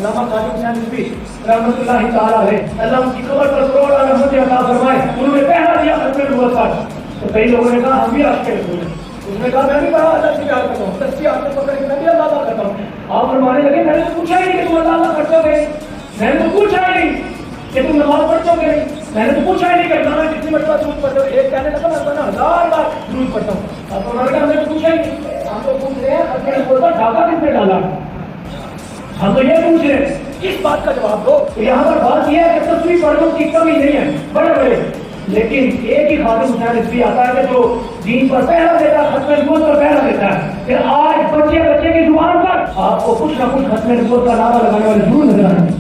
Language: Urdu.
علامہ قاضی حسین نقوی رحمۃ اللہ تعالیٰ علیہ، اللہ ان کی قبر پر کروڑ رحمت عطا فرمائے، انہوں نے پہلا دیا ختم نبوت پر، تو کئی لوگوں نے کہا ہم بھی عاشق رسول ہیں، اس نے کہا میں بھی بڑا اللہ سے پیار کرتا ہوں، سچی آپ سے پکڑ کے میں بھی اللہ اللہ کرتا ہوں۔ آپ فرمانے لگے میں نے تو پوچھا ہی نہیں کہ تم اللہ اللہ کرتے ہو گے، میں نے تو پوچھا ہی نہیں کہ تم نماز پڑھتے ہو گے نہیں، میں نے تو پوچھا ہی نہیں کہ روزانہ کتنی مرتبہ درود پڑھتے ہو، ایک کہنے لگا میں روزانہ 1000 بار درود پڑھتا ہوں۔ آپ فرمانے لگے ہم نے تو پوچھا ہی نہیں، ہم تو پوچھ رہے ہیں اپنے اوپر پر ڈھاکہ کس نے ڈالا، ہم تو یہ پوچھ رہے ہیں، اس بات کا جواب دو۔ یہاں پر بات یہ ہے کہ تصویر پڑھنے کی کمی نہیں ہے بڑے بڑے، لیکن ایک ہی خاتم حسین نقوی آتا ہے کہ جو دین پر پہلا دیتا ہے، ختم نبوت پر پہلا دیتا ہے۔ پھر آج بچے کی زبان پر آپ کو کچھ نہ کچھ ختم نبوت کا نعرہ لگانے والے ضرور نظر آئیں گے۔